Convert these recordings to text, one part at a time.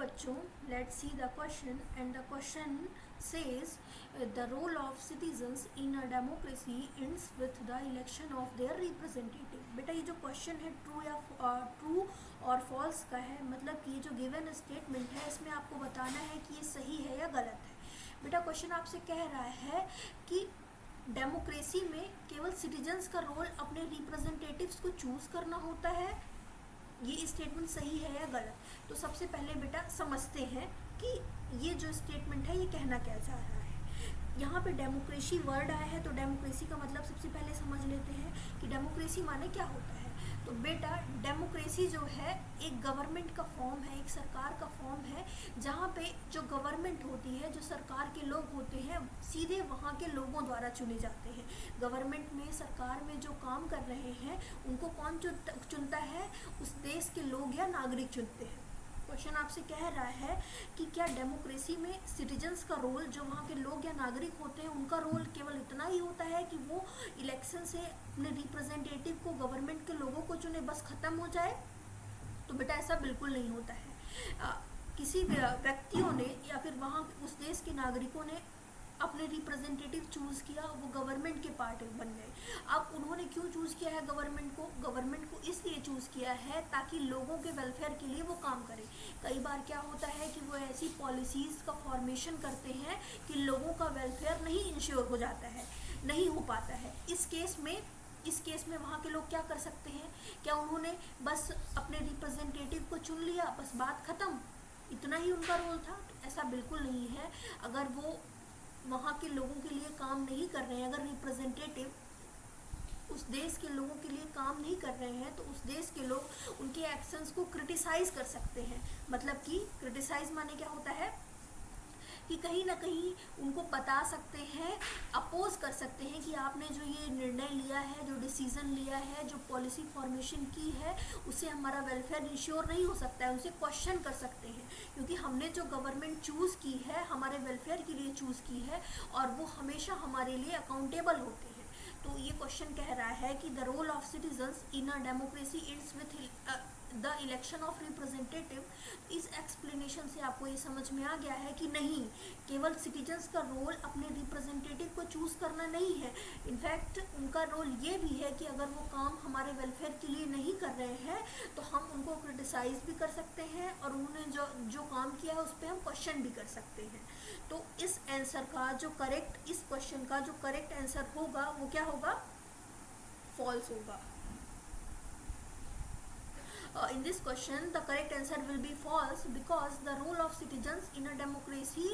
बच्चों, let's see the question, and the question says the role of citizens in a democracy ends with the election of their representative. बेटा ये जो question है true और false का है, मतलब कि ये जो गिवन स्टेटमेंट है इसमें आपको बताना है कि ये सही है या गलत है। बेटा क्वेश्चन आपसे कह रहा है कि डेमोक्रेसी में केवल सिटीजन्स का रोल अपने रिप्रेजेंटेटिव्स को चूज करना होता है, ये स्टेटमेंट सही है या गलत। तो सबसे पहले बेटा समझते हैं कि ये जो स्टेटमेंट है ये कहना क्या चाह रहा है। यहाँ पे डेमोक्रेसी वर्ड आया है, तो डेमोक्रेसी का मतलब सबसे पहले समझ लेते हैं कि डेमोक्रेसी माने क्या होता है। तो बेटा डेमोक्रेसी जो है एक गवर्नमेंट का फॉर्म है, एक सरकार का फॉर्म है, जहाँ पे जो गवर्नमेंट होती है, जो सरकार के लोग होते हैं, सीधे वहाँ के लोगों द्वारा चुने जाते हैं। गवर्नमेंट में, सरकार में जो काम कर रहे हैं उनको कौन चुनता है? उस देश के लोग या नागरिक चुनते हैं। क्वेश्चन आपसे कह रहा है कि क्या डेमोक्रेसी में सिटीजन्स का रोल, जो वहाँ के लोग या नागरिक होते हैं उनका रोल केवल इतना ही होता है कि वो इलेक्शन से अपने रिप्रेजेंटेटिव को गवर्नमेंट के लोगों को चुने, बस ख़त्म हो जाए? तो बेटा ऐसा बिल्कुल नहीं होता है। किसी व्यक्तियों ने या फिर वहाँ उस देश के नागरिकों ने अपने रिप्रेजेंटेटिव चूज़ किया, वो गवर्नमेंट के पार्ट बन गए। अब उन्होंने क्यों चूज़ किया है गवर्नमेंट को? गवर्नमेंट को इसलिए चूज़ किया है ताकि लोगों के वेलफेयर के लिए वो काम करे। कई बार क्या होता है कि वो ऐसी पॉलिसीज़ का फॉर्मेशन करते हैं कि लोगों का वेलफेयर नहीं इंश्योर हो जाता है, नहीं हो पाता है। इस केस में वहाँ के लोग क्या कर सकते हैं? क्या उन्होंने बस अपने रिप्रेजेंटेटिव को चुन लिया, बस बात ख़त्म, इतना ही उनका रोल था? तो ऐसा बिल्कुल नहीं है। अगर वो वहाँ के लोगों के लिए काम नहीं कर रहे हैं, अगर रिप्रेजेंटेटिव उस देश के लोगों के लिए काम नहीं कर रहे हैं, तो उस देश के लोग उनके एक्शंस को क्रिटिसाइज कर सकते हैं। मतलब कि क्रिटिसाइज माने क्या होता है कि कहीं ना कहीं उनको बता सकते हैं, अपोज कर सकते हैं कि आपने जो ये निर्णय लिया है, जो डिसीजन लिया है, जो पॉलिसी फॉर्मेशन की है, उससे हमारा वेलफेयर इंश्योर नहीं हो सकता है। उनसे क्वेश्चन कर सकते हैं, क्योंकि हमने जो गवर्नमेंट चूज़ की है हमारे वेलफेयर के लिए चूज़ की है, और वो हमेशा हमारे लिए अकाउंटेबल होते हैं। तो ये क्वेश्चन कह रहा है कि the role of citizens in a democracy it's with the election of representative. इस एक्सप्लेनेशन से आपको ये समझ में आ गया है कि नहीं, केवल सिटीजन्स का रोल अपने रिप्रेजेंटेटिव को चूज़ करना नहीं है। इनफैक्ट उनका रोल ये भी है कि अगर वो काम हमारे वेलफेयर के लिए नहीं कर रहे हैं तो हम उनको क्रिटिसाइज भी कर सकते हैं, और उन्होंने जो काम किया है उस पर हम क्वेश्चन भी कर सकते हैं। तो इस आंसर का जो करेक्ट, इस क्वेश्चन का जो करेक्ट आंसर होगा वो क्या होगा? फॉल्स होगा। In this question the correct answer will be false, because the role of citizens in a democracy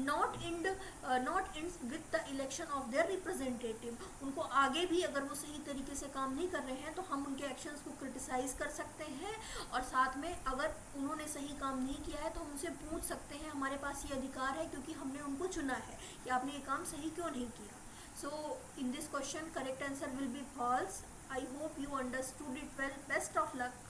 not ends with the election of their representative। उनको आगे भी अगर वो सही तरीके से काम नहीं कर रहे हैं तो हम उनके एक्शंस को क्रिटिसाइज कर सकते हैं, और साथ में अगर उन्होंने सही काम नहीं किया है तो हम उनसे पूछ सकते हैं, हमारे पास ये अधिकार है क्योंकि हमने उनको चुना है कि आपने ये काम सही क्यों नहीं किया। So in this question correct answer will be false. I hope you understood it well. Best of luck.